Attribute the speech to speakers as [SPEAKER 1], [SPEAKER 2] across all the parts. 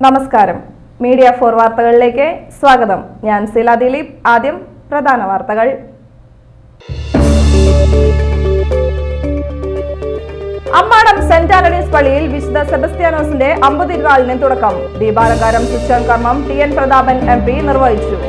[SPEAKER 1] നമസ്കാരം. മീഡിയ 4 വാർത്തകളിലേക്ക് സ്വാഗതം. ഞാൻ സില ദിലീപ്. ആദ്യം പ്രധാന വാർത്തകൾ. അമ്മാടം സെന്റ് ആന്റണീസ് പള്ളിയിൽ വിശുദ്ധ സെബസ്ത്യാനോസിന്റെ അമ്പുതിരുനാളിന് തുടക്കം. ദീപാലങ്കാരം സ്വിച്ച് ഓൺ കർമ്മം TN പ്രതാപൻ MP നിർവഹിച്ചു.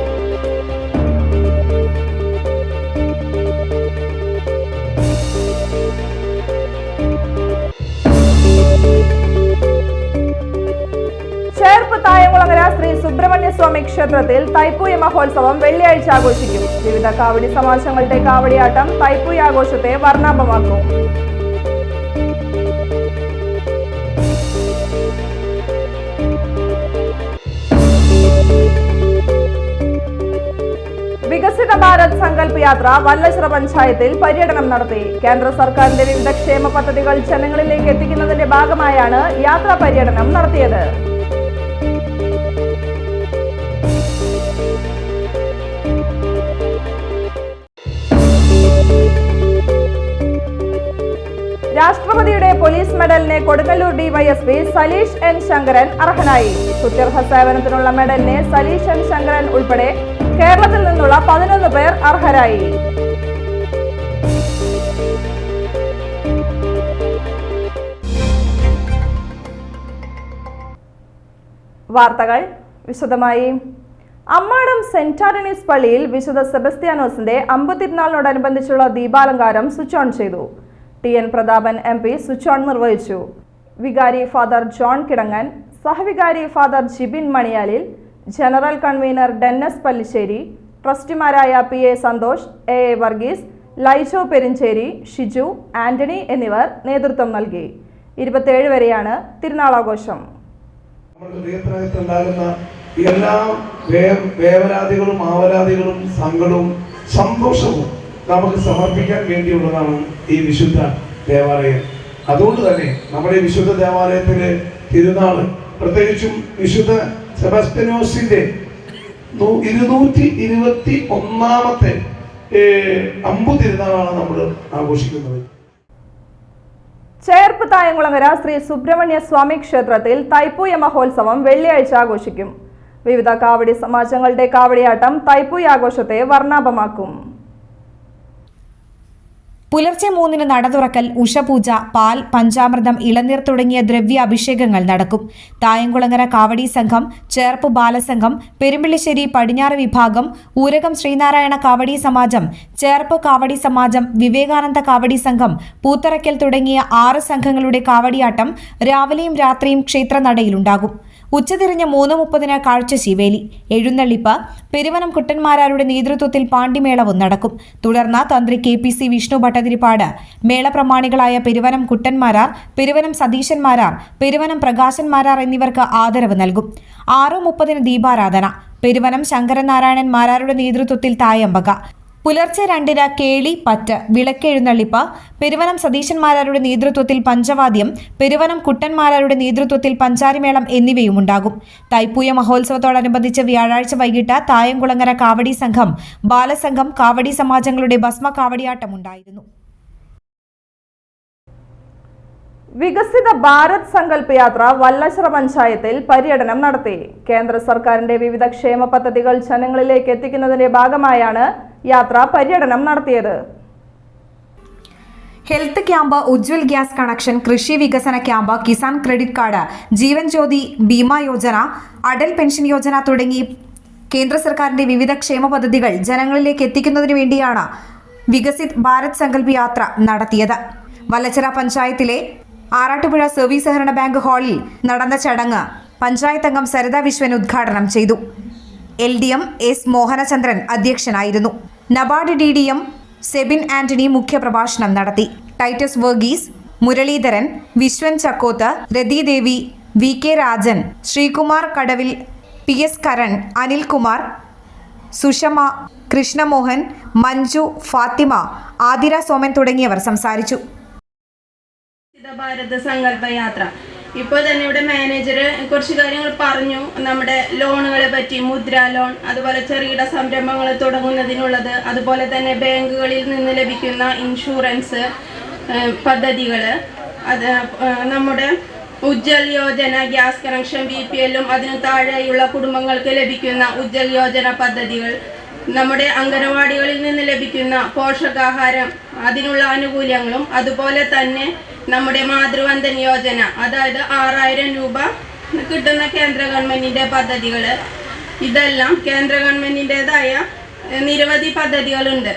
[SPEAKER 1] ചേർപ്പ് തായംകുളങ്ങര ശ്രീ സുബ്രഹ്മണ്യ സ്വാമി ക്ഷേത്രത്തിൽ തൈപ്പൂയ മഹോത്സവം വെള്ളിയാഴ്ച ആഘോഷിക്കും. വിവിധ കാവടി സമാജങ്ങളുടെ കാവടിയാട്ടം തൈപ്പൂയ ആഘോഷത്തെ വർണ്ണാഭമാക്കും. വികസിത ഭാരത് സങ്കല്പ് യാത്ര വല്ലശ്ര പഞ്ചായത്തിൽ പര്യടനം നടത്തി. കേന്ദ്ര സർക്കാരിന്റെ വിവിധ ക്ഷേമ പദ്ധതികൾ ജനങ്ങളിലേക്ക് എത്തിക്കുന്നതിന്റെ ഭാഗമായാണ് യാത്രാ പര്യടനം നടത്തിയത്. രാഷ്ട്രപതിയുടെ പോലീസ് മെഡലിന് കൊടുങ്ങല്ലൂർ DYSP സലീഷ് N ശങ്കരൻ അർഹനായി. സുത്യർഹ സേവനത്തിനുള്ള മെഡലിന് സലീഷ് N ശങ്കരൻ ഉൾപ്പെടെ കേരളത്തിൽ നിന്നുള്ള 11 പേർ അർഹരായി. വാർത്തകൾ വിശദമായി. അമ്മാടം സെന്റ് ആന്റണീസ് പള്ളിയിൽ വിശുദ്ധ സെബസ്ത്യാനോസിന്റെ അമ്പുതിരുനാളിനോടനുബന്ധിച്ചുള്ള ദീപാലങ്കാരം സ്വിച്ച് ഓൺ ചെയ്തു. TN Prathapan MP switch on നിർവഹിച്ചു. വികാരി father John Kidangan, സഹവികാരി father Jibin Maniyalil, general convener ഡെന്നസ് Pallissery, ട്രസ്റ്റിമാരായ PA Santhosh, AA Varghese, Laijo Perincheri, Shiju, Antony എന്നിവർ നേതൃത്വം നൽകി. 27 വരെയാണ് തിരുനാളാഘോഷം.
[SPEAKER 2] എല്ലാ വേവലാദികളും ആവലാദികളും സങ്കടവും സന്തോഷവും നമുക്ക് സമർപ്പിക്കാൻ വേണ്ടിയുള്ളതാണ് ഈ വിശുദ്ധ ദേവാലയം. അതുകൊണ്ട് തന്നെ നമ്മുടെ വിശുദ്ധ ദേവാലയത്തിലെ തിരുനാൾ, പ്രത്യേകിച്ചും വിശുദ്ധ സെബസ്ത്യാനോസിന്റെ 221ാമത്തെ അമ്പുതിരുനാളാണ് നമ്മൾ ആഘോഷിക്കുന്നത്.
[SPEAKER 1] ചേർപ്പ് തായംകുളങ്ങര ശ്രീ സുബ്രഹ്മണ്യ സ്വാമി ക്ഷേത്രത്തിൽ തൈപ്പൂയ മഹോത്സവം വെള്ളിയാഴ്ച ആഘോഷിക്കും. വിവിധ കാവടി സമാജങ്ങളുടെ കാവടിയാട്ടം തൈപ്പൂയ ആഘോഷത്തെ വർണ്ണാഭമാക്കും.
[SPEAKER 3] പുലർച്ചെ 3-ന് നട തുറക്കൽ, ഉഷപൂജ, പാൽ, പഞ്ചാമൃതം, ഇളനീർ തുടങ്ങിയ ദ്രവ്യ അഭിഷേകങ്ങൾ നടക്കും. തായംകുളങ്ങര കാവടി സംഘം, ചേർപ്പ് ബാലസംഘം, പെരുമ്പിള്ളിശ്ശേരി പടിഞ്ഞാറ് വിഭാഗം, ഊരകം ശ്രീനാരായണ കാവടി സമാജം, ചേർപ്പ് കാവടി സമാജം, വിവേകാനന്ദ കാവടി സംഘം, പൂത്തറയ്ക്കൽ തുടങ്ങിയ 6 സംഘങ്ങളുടെ കാവടിയാട്ടം രാവിലെയും രാത്രിയും ക്ഷേത്രനടയിലുണ്ടാകും. ഉച്ചതിരിഞ്ഞ് 3:30-ന് കാഴ്ചശീവേലി, എഴുന്നള്ളിപ്പ്, പെരുവനം കുട്ടന്മാരാരുടെ നേതൃത്വത്തിൽ പാണ്ടിമേളവും നടക്കും. തുടർന്ന് തന്ത്രി KPC വിഷ്ണു ഭട്ടതിരിപ്പാട് മേളപ്രമാണികളായ പെരുവനം കുട്ടന്മാരാർ, പെരുവനം സതീശന്മാരാർ, പെരുവനം പ്രകാശന്മാരാർ എന്നിവർക്ക് ആദരവ് നൽകും. 6:30-ന് ദീപാരാധന, പെരുവനം ശങ്കരനാരായണൻ മാരാരുടെ നേതൃത്വത്തിൽ തായമ്പക. പുലർച്ചെ 2-ന് കേളി, പറ്റ്, വിളക്കെഴുന്നള്ളിപ്പ്, പെരുവനം സതീശന്മാരാരുടെ നേതൃത്വത്തിൽ പഞ്ചവാദ്യം, പെരുവനം കുട്ടന്മാരാരുടെ നേതൃത്വത്തിൽ പഞ്ചാരിമേളം എന്നിവയുമുണ്ടാകും. തൈപ്പൂയ മഹോത്സവത്തോടനുബന്ധിച്ച് വ്യാഴാഴ്ച വൈകിട്ട് തായംകുളങ്ങര കാവടി സംഘം, ബാലസംഘം, കാവടി സമാജങ്ങളുടെ ഭസ്മ കാവടിയാട്ടമുണ്ടായിരുന്നു.
[SPEAKER 1] വികസിത ഭാരത് സങ്കല്പ് യാത്ര വല്ലശ്ര പഞ്ചായത്തിൽ പര്യടനം നടത്തി. കേന്ദ്ര സർക്കാരിന്റെ വിവിധ ക്ഷേമ പദ്ധതികൾ ജനങ്ങളിലേക്ക് എത്തിക്കുന്നതിന്റെ ഭാഗമായാണ് യാത്ര പര്യടനം നടത്തിയത്.
[SPEAKER 3] Health camp, Ujjwal gas connection, കൃഷി വികസന camp, Kisan credit card, Jeevan Jyoti Bima Yojana, Atal pension Yojana തുടങ്ങി കേന്ദ്ര സർക്കാരിന്റെ വിവിധ ക്ഷേമ പദ്ധതികൾ ജനങ്ങളിലേക്ക് എത്തിക്കുന്നതിന് വേണ്ടിയാണ് വികസിത് ഭാരത് സങ്കല്പ് യാത്ര നടത്തിയത്. വല്ലച്ചിറ പഞ്ചായത്തിലെ ആറാട്ടുപുഴ സർവീസ് സഹകരണ ബാങ്ക് ഹാളിൽ നടന്ന ചടങ്ങ് പഞ്ചായത്ത് അംഗം സരിത വിശ്വൻ ഉദ്ഘാടനം ചെയ്തു. LDM S മോഹനചന്ദ്രൻ അധ്യക്ഷനായിരുന്നു. നബാർഡ് DDM സെബിൻ ആന്റണി മുഖ്യപ്രഭാഷണം നടത്തി. ടൈറ്റസ് വർഗീസ്, മുരളീധരൻ, വിശ്വൻ ചക്കോത്ത്, രതിദേവി, VK രാജൻ, ശ്രീകുമാർ കടവിൽ, PS കരൺ, അനിൽകുമാർ, സുഷമ, കൃഷ്ണമോഹൻ, മഞ്ജു, ഫാത്തിമ, ആതിര സോമൻ തുടങ്ങിയവർ സംസാരിച്ചു.
[SPEAKER 4] ഭാരത് സങ്കല്പ യാത്ര ഇപ്പോൾ തന്നെ ഇവിടെ മാനേജർ കുറച്ച് കാര്യങ്ങൾ പറഞ്ഞു. നമ്മുടെ ലോണുകളെ പറ്റി, മുദ്ര ലോൺ, അതുപോലെ ചെറുകിട സംരംഭങ്ങൾ തുടങ്ങുന്നതിനുള്ളത്, അതുപോലെ തന്നെ ബാങ്കുകളിൽ നിന്ന് ലഭിക്കുന്ന ഇൻഷുറൻസ് പദ്ധതികൾ, അത് നമ്മുടെ ഉജ്ജൽ യോജന, ഗ്യാസ് കണക്ഷൻ, BPL-ഉം അതിനു താഴെയുള്ള കുടുംബങ്ങൾക്ക് ലഭിക്കുന്ന ഉജ്ജൽ യോജന പദ്ധതികൾ, നമ്മുടെ അംഗനവാടികളിൽ നിന്ന് ലഭിക്കുന്ന പോഷകാഹാരം, അതിനുള്ള ആനുകൂല്യങ്ങളും, അതുപോലെ തന്നെ നമ്മുടെ മാതൃവന്ദൻ യോജന, അതായത് 6000 രൂപ കിട്ടുന്ന കേന്ദ്ര ഗവൺമെന്റിന്റെ പദ്ധതികൾ, ഇതെല്ലാം കേന്ദ്ര ഗവൺമെന്റിൻ്റെതായ നിരവധി പദ്ധതികളുണ്ട്.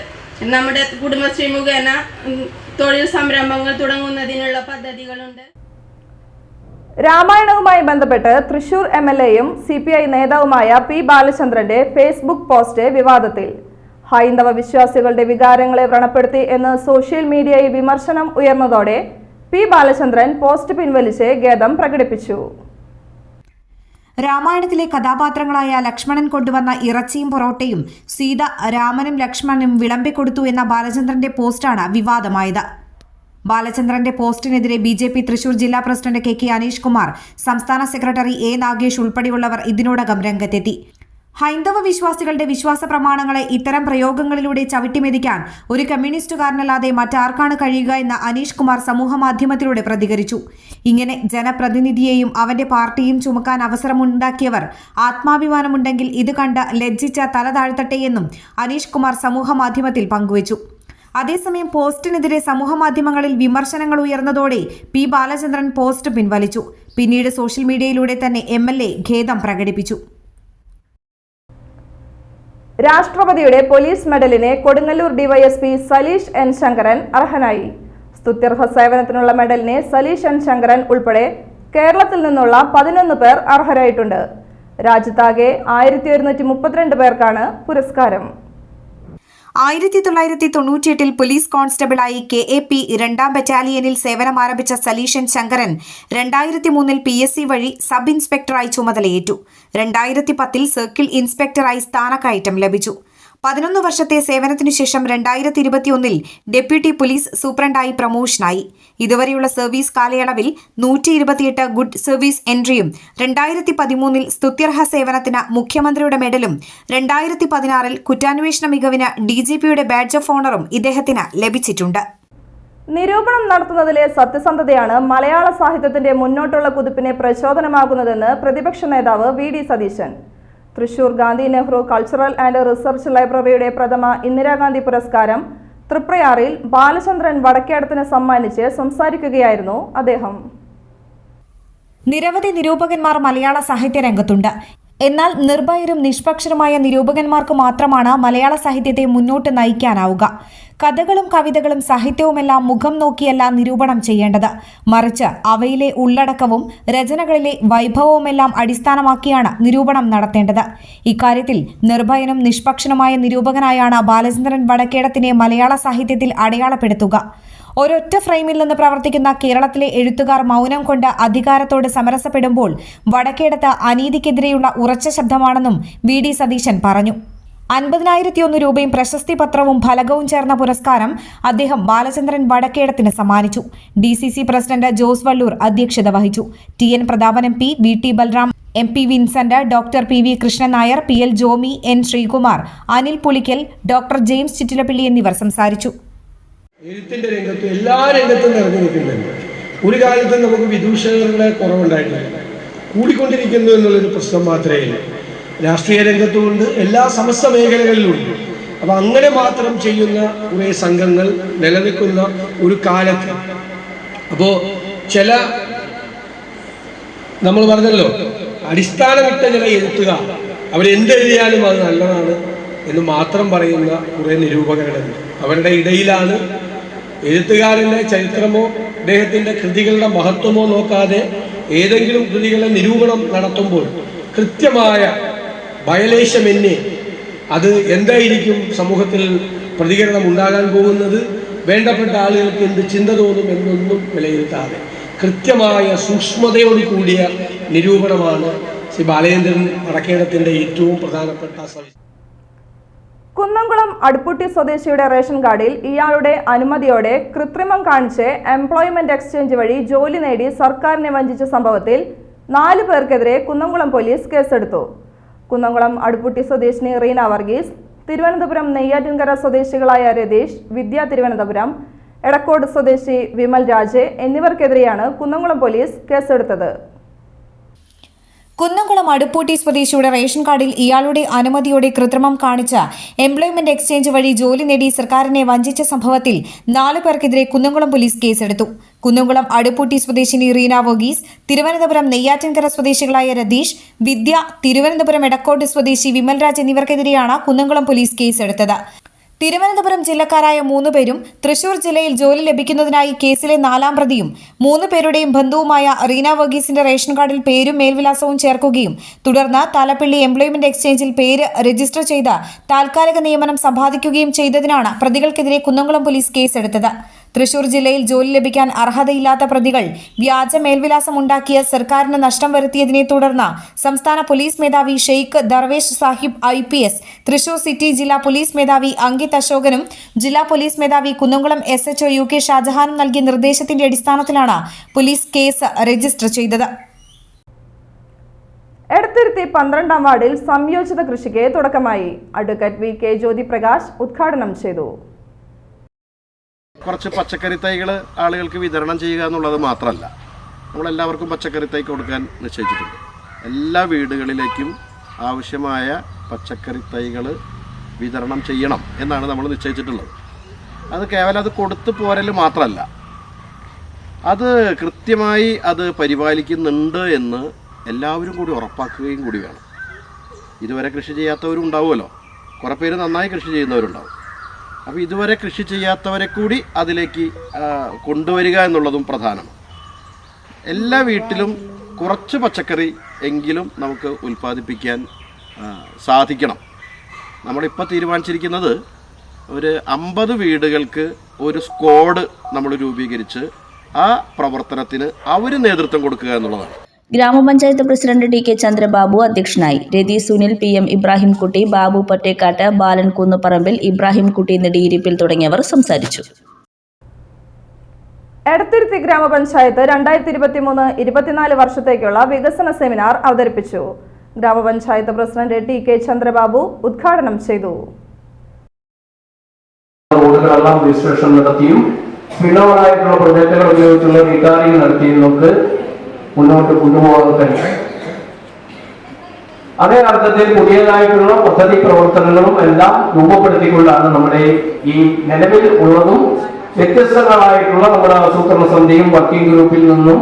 [SPEAKER 4] നമ്മുടെ കുടുംബശ്രീ മുഖേന തൊഴിൽ സംരംഭങ്ങൾ തുടങ്ങുന്നതിനുള്ള പദ്ധതികളുണ്ട്.
[SPEAKER 1] രാമായണവുമായി ബന്ധപ്പെട്ട് തൃശൂർ MLA-യും CPI നേതാവുമായ P. ബാലചന്ദ്രന്റെ ഫേസ്ബുക്ക് പോസ്റ്റ് വിവാദത്തിൽ. ഹൈന്ദവ വിശ്വാസികളുടെ വികാരങ്ങളെ വ്രണപ്പെടുത്തി എന്ന് സോഷ്യൽ മീഡിയയിൽ വിമർശനം ഉയർന്നതോടെ P. ബാലചന്ദ്രൻ പോസ്റ്റ് പിൻവലിച്ച് ഖേദം പ്രകടിപ്പിച്ചു.
[SPEAKER 3] രാമായണത്തിലെ കഥാപാത്രങ്ങളായ ലക്ഷ്മണൻ കൊണ്ടുവന്ന ഇറച്ചിയും പൊറോട്ടയും സീത രാമനും ലക്ഷ്മണനും വിളമ്പിക്കൊടുത്തു എന്ന ബാലചന്ദ്രന്റെ പോസ്റ്റാണ് വിവാദമായത്. ബാലചന്ദ്രന്റെ പോസ്റ്റിനെതിരെ BJP തൃശൂർ ജില്ലാ പ്രസിഡന്റ് KK അനീഷ് കുമാർ, സംസ്ഥാന സെക്രട്ടറി A. നാഗേഷ് ഉൾപ്പെടെയുള്ളവർ ഇതിനോടകം രംഗത്തെത്തി. ഹൈന്ദവ വിശ്വാസികളുടെ വിശ്വാസ പ്രമാണങ്ങളെ ഇത്തരം പ്രയോഗങ്ങളിലൂടെ ചവിട്ടിമെതിക്കാൻ ഒരു കമ്മ്യൂണിസ്റ്റുകാരനല്ലാതെ മറ്റാർക്കാണ് കഴിയുക എന്ന് അനീഷ് കുമാർ സമൂഹമാധ്യമത്തിലൂടെ പ്രതികരിച്ചു. ഇങ്ങനെ ജനപ്രതിനിധിയെയും അവന്റെ പാർട്ടിയും ചുമക്കാൻ അവസരമുണ്ടാക്കിയവർ ആത്മാഭിമാനമുണ്ടെങ്കിൽ ഇത് കണ്ട് ലജ്ജിച്ച തല താഴ്ത്തട്ടെയെന്നും അനീഷ് കുമാർ സമൂഹമാധ്യമത്തിൽ പങ്കുവച്ചു. അതേസമയം പോസ്റ്റിനെതിരെ സമൂഹമാധ്യമങ്ങളിൽ വിമർശനങ്ങൾ ഉയർന്നതോടെ P. ബാലചന്ദ്രൻ പോസ്റ്റ് പിൻവലിച്ചു. പിന്നീട് സോഷ്യൽ മീഡിയയിലൂടെ തന്നെ MLA ഖേദം പ്രകടിപ്പിച്ചു.
[SPEAKER 1] രാഷ്ട്രപതിയുടെ പോലീസ് മെഡലിന് കൊടുങ്ങല്ലൂർ DYSP സലീഷ് N. ശങ്കരൻ അർഹനായി. സ്തുത്യർഹ സേവനത്തിനുള്ള മെഡലിന് സലീഷ് N. ശങ്കരൻ ഉൾപ്പെടെ കേരളത്തിൽ നിന്നുള്ള 11 പേർ അർഹരായിട്ടുണ്ട്. രാജ്യത്താകെ 1132 പേർക്കാണ് പുരസ്കാരം.
[SPEAKER 3] 1998 പോലീസ് കോൺസ്റ്റബിളായി KAP 2ാം ബറ്റാലിയനിൽ സേവനമാരംഭിച്ച സലീഷ് N. ശങ്കരൻ 2003 PSC വഴി സബ് ഇൻസ്പെക്ടറായി ചുമതലയേറ്റു. 2010 സർക്കിൾ ഇൻസ്പെക്ടറായി സ്ഥാനക്കയറ്റം ലഭിച്ചു. 11 വർഷത്തെ സേവനത്തിനുശേഷം 2021 ഡെപ്യൂട്ടി പോലീസ് സൂപ്രണ്ടായി പ്രമോഷനായി. ഇതുവരെയുള്ള സർവീസ് കാലയളവിൽ 128 ഗുഡ് സർവീസ് എൻട്രിയും 2013 സ്തുത്യർഹ സേവനത്തിന് മുഖ്യമന്ത്രിയുടെ മെഡലും 2016 കുറ്റാന്വേഷണ മികവിന് DGPയുടെ ബാഡ്ജ് ഓഫ് ഓണറും ഇദ്ദേഹത്തിന് ലഭിച്ചിട്ടുണ്ട്.
[SPEAKER 1] നിരൂപണം നടത്തുന്നതിലെ സത്യസന്ധതയാണ് മലയാള സാഹിത്യത്തിന്റെ മുന്നോട്ടുള്ള കുതിപ്പിനെ പ്രചോദനമാകുന്നതെന്ന് പ്രതിപക്ഷ നേതാവ് VD Satheesan. Thrissur Gandhi Nehru cultural and research ലൈബ്രറിയുടെ പ്രഥമ ഇന്ദിരാഗാന്ധി പുരസ്കാരം തൃപ്രയാറിൽ ബാലചന്ദ്രൻ വടക്കേടത്തിന് സമ്മാനിച്ച് സംസാരിക്കുകയായിരുന്നു അദ്ദേഹം.
[SPEAKER 3] നിരവധി നിരൂപകന്മാർ മലയാള സാഹിത്യ രംഗത്തുണ്ട്. എന്നാൽ നിർഭയരും നിഷ്പക്ഷരുമായ നിരൂപകന്മാർക്ക് മാത്രമാണ് മലയാള സാഹിത്യത്തെ മുന്നോട്ട് നയിക്കാനാവുക. കഥകളും കവിതകളും സാഹിത്യവുമെല്ലാം മുഖം നോക്കിയല്ല നിരൂപണം ചെയ്യേണ്ടത്, മറിച്ച് അവയിലെ ഉള്ളടക്കവും രചനകളിലെ വൈഭവവുമെല്ലാം അടിസ്ഥാനമാക്കിയാണ് നിരൂപണം നടത്തേണ്ടത്. ഇക്കാര്യത്തിൽ നിർഭയനും നിഷ്പക്ഷനുമായ നിരൂപകനായാണ് ബാലചന്ദ്രൻ വടക്കേടത്തിനെ മലയാള സാഹിത്യത്തിൽ അടയാളപ്പെടുത്തുക. ഒരൊറ്റ ഫ്രെയിമിൽ നിന്ന് പ്രവർത്തിക്കുന്ന കേരളത്തിലെ എഴുത്തുകാർ മൗനം കൊണ്ട് അധികാരത്തോട് സമരസപ്പെടുമ്പോൾ വടക്കേടത്ത് അനീതിക്കെതിരെയുള്ള ഉറച്ച ശബ്ദമാണെന്നും VD സതീശൻ പറഞ്ഞു. 50,001 രൂപയും പ്രശസ്തി പത്രവും ഫലകവും ചേർന്ന പുരസ്കാരം അദ്ദേഹം ബാലചന്ദ്രൻ വടക്കേടത്തിന് സമ്മാനിച്ചു. DCC പ്രസിഡന്റ് ജോസ് വള്ളൂർ അധ്യക്ഷത വഹിച്ചു. TN Prathapan MP, VT Balram, MP Vincent, doctor PV Krishnan Nair, PL Jomy, N Sreekumar, Anil Pulickal, doctor James Chittilappilly എന്നിവർ സംസാരിച്ചു.
[SPEAKER 5] എഴുത്തിന്റെ രംഗത്ത് എല്ലാ രംഗത്തും നിറഞ്ഞു നിൽക്കുന്നുണ്ട്. ഒരു കാലത്തും നമുക്ക് വിദൂഷകരുടെ കുറവുണ്ടായിട്ടില്ല, കൂടിക്കൊണ്ടിരിക്കുന്നു എന്നുള്ളൊരു പ്രശ്നം മാത്രമേ ഉള്ളൂ. രാഷ്ട്രീയ രംഗത്തുമുണ്ട്, എല്ലാ സമസ്ത മേഖലകളിലുമുണ്ട്. അപ്പം അങ്ങനെ മാത്രം ചെയ്യുന്ന കുറേ സംഘങ്ങൾ നിലനിൽക്കുന്ന ഒരു കാലത്ത് അപ്പോൾ ചില നമ്മൾ പറഞ്ഞല്ലോ അടിസ്ഥാനമിട്ട ചില എഴുത്തുകാർ അവരെന്തെഴുതിയാലും അത് നല്ലതാണ് എന്ന് മാത്രം പറയുന്ന കുറേ നിരൂപകരുണ്ട്. അവരുടെ ഇടയിലാണ് എഴുത്തുകാരൻ്റെ ചരിത്രമോ അദ്ദേഹത്തിൻ്റെ കൃതികളുടെ മഹത്വമോ നോക്കാതെ ഏതെങ്കിലും കൃതികളെ നിരൂപണം നടത്തുമ്പോൾ കൃത്യമായ വയലേശമെന്നെ അത് എന്തായിരിക്കും സമൂഹത്തിൽ പ്രതികരണം ഉണ്ടാകാൻ പോകുന്നത്, വേണ്ടപ്പെട്ട ആളുകൾക്ക് എന്ത് ചിന്ത തോന്നും എന്നൊന്നും വിലയിരുത്താതെ കൃത്യമായ സൂക്ഷ്മതയോട് കൂടിയ നിരൂപണമാണ് ശ്രീ ബാലചന്ദ്രൻ വടക്കേടത്തിൻ്റെ ഏറ്റവും പ്രധാനപ്പെട്ട സവിശേഷത.
[SPEAKER 1] കുന്നംകുളം അടുപ്പുട്ടി സ്വദേശിയുടെ റേഷൻ കാർഡിൽ ഇയാളുടെ അനുമതിയോടെ കൃത്രിമം കാണിച്ച് എംപ്ലോയ്മെന്റ് എക്സ്ചേഞ്ച് വഴി ജോലി നേടി സർക്കാരിനെ വഞ്ചിച്ച സംഭവത്തിൽ 4 പേർക്കെതിരെ കുന്നംകുളം പോലീസ് കേസെടുത്തു. കുന്നംകുളം അടുപ്പുട്ടി സ്വദേശിനി റീന വർഗീസ്, തിരുവനന്തപുരം നെയ്യാറ്റിൻകര സ്വദേശികളായ രതീഷ്, വിദ്യ തിരുവനന്തപുരം, എടക്കോട് സ്വദേശി വിമൽ രാജ് എന്നിവർക്കെതിരെയാണ് കുന്നംകുളം പോലീസ് കേസെടുത്തത്.
[SPEAKER 3] കുന്നംകുളം അടുപ്പൂട്ടി സ്വദേശിയുടെ റേഷൻ കാർഡിൽ ഇയാളുടെ അനുമതിയോടെ കൃത്രിമം കാണിച്ച എംപ്ലോയ്മെന്റ് എക്സ്ചേഞ്ച് വഴി ജോലി നേടി സർക്കാരിനെ വഞ്ചിച്ച സംഭവത്തിൽ 4 പേർക്കെതിരെ കുന്നംകുളം പോലീസ് കേസെടുത്തു. കുന്നംകുളം അടുപ്പൂട്ടി സ്വദേശിനി റീന വർഗീസ്, തിരുവനന്തപുരം നെയ്യാറ്റിൻകര സ്വദേശികളായ രതീഷ്, വിദ്യ, തിരുവനന്തപുരം എടക്കോട്ട് സ്വദേശി വിമൽരാജ് എന്നിവർക്കെതിരെയാണ് കുന്നംകുളം പോലീസ് കേസെടുത്തത്. തിരുവനന്തപുരം ജില്ലക്കാരായ 3 പേരും തൃശൂർ ജില്ലയിൽ ജോലി ലഭിക്കുന്നതിനായി കേസിലെ 4ാം പ്രതിയും 3 പേരുടെയും ബന്ധുവുമായ റീന വർഗീസിന്റെ റേഷൻ കാർഡിൽ പേരും മേൽവിലാസവും ചേർക്കുകയും തുടർന്ന് താലപ്പള്ളി എംപ്ലോയ്മെന്റ് എക്സ്ചേഞ്ചിൽ പേര് രജിസ്റ്റർ ചെയ്ത് താൽക്കാലിക നിയമനം സമ്പാദിക്കുകയും ചെയ്തതിനാണ് പ്രതികൾക്കെതിരെ കുന്നംകുളം പോലീസ് കേസെടുത്തത്. തൃശൂർ ജില്ലയിൽ ജോലി ലഭിക്കാൻ അർഹതയില്ലാത്ത പ്രതികൾ വ്യാജ മേൽവിലാസം ഉണ്ടാക്കിയ സർക്കാരിന് നഷ്ടം വരുത്തിയതിനെ തുടർന്ന് സംസ്ഥാന പോലീസ് മേധാവി ഷെയ്ഖ് ദർവേഷ് സാഹിബ് IPS, തൃശൂർ സിറ്റി ജില്ലാ പോലീസ് മേധാവി അങ്കിത് അശോകനും ജില്ലാ പോലീസ് മേധാവി കുന്നംകുളം SHO UK ഷാജഹാനും നൽകിയ നിർദ്ദേശത്തിന്റെ അടിസ്ഥാനത്തിലാണ് പോലീസ് കേസ് രജിസ്റ്റർ ചെയ്തത്.
[SPEAKER 1] എടത്തുരുത്തി 12ാം വാർഡിൽ സംയോജിത കൃഷിക്ക് തുടക്കമായി. അഡ്വക്കേറ്റ് VK ജ്യോതിപ്രകാശ് ഉദ്ഘാടനം ചെയ്തു.
[SPEAKER 6] കുറച്ച് പച്ചക്കറി തൈകൾ ആളുകൾക്ക് വിതരണം ചെയ്യുക എന്നുള്ളത് മാത്രമല്ല, നമ്മളെല്ലാവർക്കും പച്ചക്കറി തൈ കൊടുക്കാൻ നിശ്ചയിച്ചിട്ടുണ്ട്. എല്ലാ വീടുകളിലേക്കും ആവശ്യമായ പച്ചക്കറി തൈകൾ വിതരണം ചെയ്യണം എന്നാണ് നമ്മൾ നിശ്ചയിച്ചിട്ടുള്ളത്. അത് കേവലം അത് കൊടുത്തു പോരൽ മാത്രമല്ല, അത് കൃത്യമായി അത് പരിപാലിക്കുന്നുണ്ട് എന്ന് എല്ലാവരും കൂടി ഉറപ്പാക്കുകയും കൂടി വേണം. ഇതുവരെ കൃഷി ചെയ്യാത്തവരും ഉണ്ടാവുമല്ലോ, കുറേ പേര് നന്നായി കൃഷി ചെയ്യുന്നവരുണ്ടാവും. അപ്പോൾ ഇതുവരെ കൃഷി ചെയ്യാത്തവരെ കൂടി അതിലേക്ക് കൊണ്ടുവരിക എന്നുള്ളതും പ്രധാനമാണ്. എല്ലാ വീട്ടിലും കുറച്ച് പച്ചക്കറി എങ്കിലും നമുക്ക് ഉൽപ്പാദിപ്പിക്കാൻ സാധിക്കണം. നമ്മളിപ്പോൾ തീരുമാനിച്ചിരിക്കുന്നത് ഒരു 50 വീടുകൾക്ക് ഒരു സ്ക്വാഡ് നമ്മൾ രൂപീകരിച്ച് ആ പ്രവർത്തനത്തിന് അവർ നേതൃത്വം കൊടുക്കുക എന്നുള്ളതാണ്.
[SPEAKER 7] ഗ്രാമപഞ്ചായത്ത് പ്രസിഡന്റ് DK ചന്ദ്രബാബു അധ്യക്ഷനായി. രതി സുനിൽ, PM ഇബ്രാഹിംകുട്ടി, ബാബു പൊറ്റേക്കാട്ട്, ബാലൻ കുന്നുപറമ്പിൽ, ഇബ്രാഹിംകുട്ടി നെടിയിരിപ്പിൽ തുടങ്ങിയവർ സംസാരിച്ചു.
[SPEAKER 1] എടത്തുരുത്തി ഗ്രാമപഞ്ചായത്ത് 2023-24 വർഷത്തേക്കുള്ള വികസന സെമിനാർ അവതരിപ്പിച്ചു. ഗ്രാമപഞ്ചായത്ത് പ്രസിഡന്റ് DK ചന്ദ്രബാബു ഉദ്ഘാടനം ചെയ്തു.
[SPEAKER 8] റോഡുകളെല്ലാം രജിസ്ട്രേഷൻ നടത്തിയും ഫിനോളായിട്ടുള്ള പ്രൊജക്ടുകൾ ഉപയോഗിച്ചുള്ള റീകാറിംഗ് നടത്തിയും നമുക്ക് മുന്നോട്ട് കൊണ്ടുപോകാൻ കഴിയും. അതേ അർത്ഥത്തിൽ പുതിയതായിട്ടുള്ള പദ്ധതി പ്രവർത്തനങ്ങളും എല്ലാം രൂപപ്പെടുത്തിക്കൊണ്ടാണ് നമ്മുടെ ഈ നിലവിൽ ഉള്ളതും വ്യത്യസ്തങ്ങളായിട്ടുള്ള നമ്മുടെ ആസൂത്രണ സമിതിയും വർക്കിംഗ് ഗ്രൂപ്പിൽ നിന്നും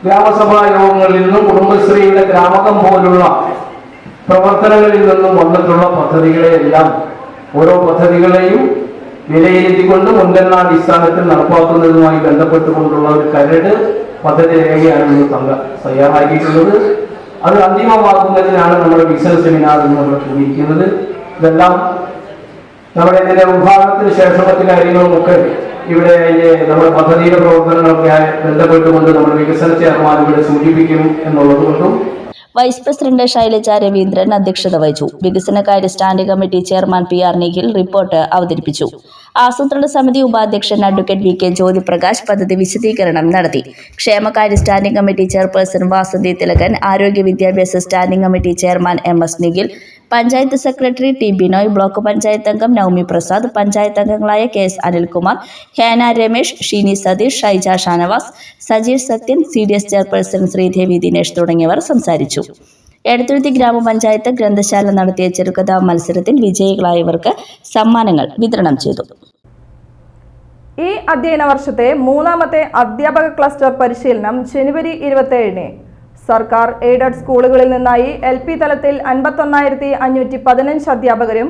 [SPEAKER 8] ഗ്രാമസഭാ യോഗങ്ങളിൽ നിന്നും കുടുംബശ്രീയുടെ ഗ്രാമകം പോലുള്ള പ്രവർത്തനങ്ങളിൽ നിന്നും വന്നിട്ടുള്ള പദ്ധതികളെ എല്ലാം ഓരോ പദ്ധതികളെയും വിലയിരുത്തിക്കൊണ്ട് മുൻഗണനാടിസ്ഥാനത്തിൽ നടപ്പാക്കുന്നതുമായി ബന്ധപ്പെട്ടുകൊണ്ടുള്ള ഒരു കരട് പദ്ധതി രേഖയാണ് ഇന്ന് തയ്യാറാക്കിയിട്ടുള്ളത്. അത് അന്തിമമാക്കുന്നതിനാണ് നമ്മുടെ വികസന സെമിനാർ നമ്മൾ കൂടിയിരിക്കുന്നത്. ഇതെല്ലാം നമ്മുടെ ഇതിന്റെ വിഭാഗത്തിന് ശേഷം മറ്റു കാര്യങ്ങളുമൊക്കെ ഇവിടെ നമ്മുടെ പദ്ധതിയുടെ പ്രവർത്തനങ്ങളൊക്കെ ബന്ധപ്പെട്ടുകൊണ്ട് നമ്മുടെ വികസന ചെയർമാൻ ഇവിടെ സൂചിപ്പിക്കും എന്നുള്ളത് കൊണ്ടും
[SPEAKER 7] വൈസ് പ്രസിഡന്റ് ശൈലജ രവീന്ദ്രൻ അധ്യക്ഷത വഹിച്ചു. വികസനകാര്യ standing committee chairman PR Nikhil report അവതരിപ്പിച്ചു. ആസൂത്രണ സമിതി ഉപാധ്യക്ഷൻ അഡ്വക്കേറ്റ് VK ജ്യോതിപ്രകാശ് പദ്ധതി വിശദീകരണം നടത്തി. ക്ഷേമകാര്യ standing committee chairperson Vasanthi Thilakan, ആരോഗ്യ വിദ്യാഭ്യാസ standing committee chairman MS Nikhil, panchayat secretary T Binoy, block panchayat അംഗം നവമി പ്രസാദ്, പഞ്ചായത്ത് അംഗങ്ങളായ KS Anilkumar, Hena Ramesh, Sheeni Satheesh, Shaija Shanavas, Sajeer Sathyan, CDS chairperson Sreedevi Dinesh തുടങ്ങിയവർ സംസാരിച്ചു. എടത്തുരുത്തി ഗ്രാമപഞ്ചായത്ത് ഗ്രന്ഥശാല നടത്തിയ ചെറുകഥാ മത്സരത്തിൽ വിജയികളായവർക്ക് സമ്മാനങ്ങൾ വിതരണം ചെയ്തു.
[SPEAKER 1] ഈ അധ്യയന വർഷത്തെ 3ാമത്തെ അധ്യാപക ക്ലസ്റ്റർ പരിശീലനം ജനുവരി 27-ന് സർക്കാർ എയ്ഡഡ് സ്കൂളുകളിൽ നിന്നായി LP തലത്തിൽ 51,515 അധ്യാപകരും,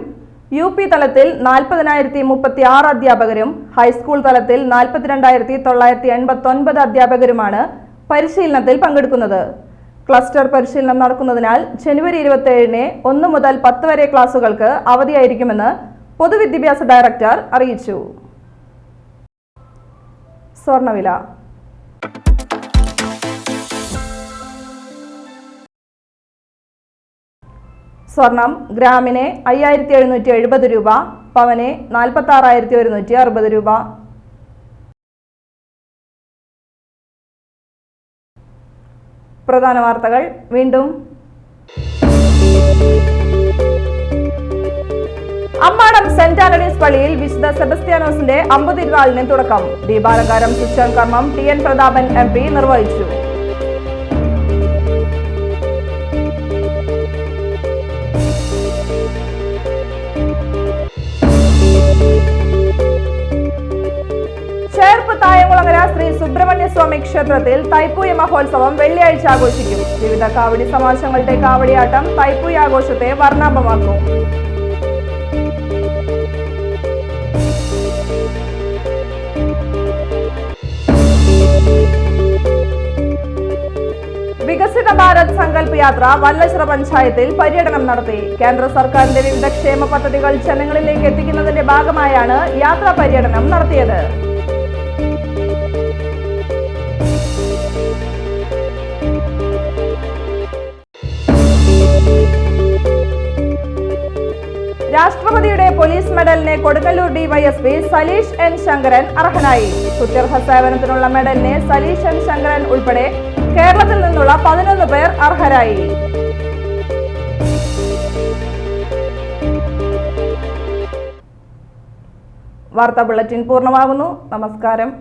[SPEAKER 1] UP തലത്തിൽ 40,036 അധ്യാപകരും, ഹൈസ്കൂൾ തലത്തിൽ 42,989 അധ്യാപകരുമാണ് പരിശീലനത്തിൽ പങ്കെടുക്കുന്നത്. ക്ലസ്റ്റർ പരിശീലനം നടക്കുന്നതിനാൽ ജനുവരി 27-ന് 1 മുതൽ 10 വരെ ക്ലാസുകൾക്ക് അവധിയായിരിക്കുമെന്ന് പൊതുവിദ്യാഭ്യാസ ഡയറക്ടർ അറിയിച്ചു. സ്വർണ്ണവില. സ്വർണം ഗ്രാമിന് 5,770 രൂപ, പവന് 46,160 രൂപ. പ്രധാന വാർത്തകൾ വീണ്ടും. അമ്മാടം സെന്റ് ആന്റണീസ് പള്ളിയിൽ വിശുദ്ധ സെബസ്ത്യാനോസിന്റെ അമ്പുതിരുനാളിന് തുടക്കം. ദീപാലങ്കാരം സ്വിച്ച് കർമ്മം TN പ്രതാപൻ MP നിർവഹിച്ചു. ചേർപ്പ് തായംകുളങ്ങര ശ്രീ സുബ്രഹ്മണ്യ സ്വാമി ക്ഷേത്രത്തിൽ തൈപ്പൂയ മഹോത്സവം വെള്ളിയാഴ്ച ആഘോഷിക്കും. വിവിധ കാവടി സമാജങ്ങളുടെ കാവടിയാട്ടം തൈപ്പൂയ ആഘോഷത്തെ വർണ്ണാഭമാക്കും. വികസിത ഭാരത് സങ്കല്പ് യാത്ര വല്ലശ്ര പഞ്ചായത്തിൽ പര്യടനം നടത്തി. കേന്ദ്ര സർക്കാരിന്റെ വിവിധ ക്ഷേമ പദ്ധതികൾ ജനങ്ങളിലേക്ക് എത്തിക്കുന്നതിന്റെ ഭാഗമായാണ് യാത്രാ പര്യടനം നടത്തിയത്. രാഷ്ട്രപതിയുടെ പോലീസ് മെഡലിന് കൊടുങ്ങല്ലൂർ DYSP സലീഷ് N ശങ്കരൻ അർഹനായി. സുത്യർഹ സേവനത്തിനുള്ള മെഡലിന് സലീഷ് N ശങ്കരൻ ഉൾപ്പെടെ കേരളത്തിൽ നിന്നുള്ള 11 പേർ അർഹരായി. വാർത്താ ബുള്ളറ്റിൻ പൂർണ്ണമാകുന്നു. നമസ്കാരം.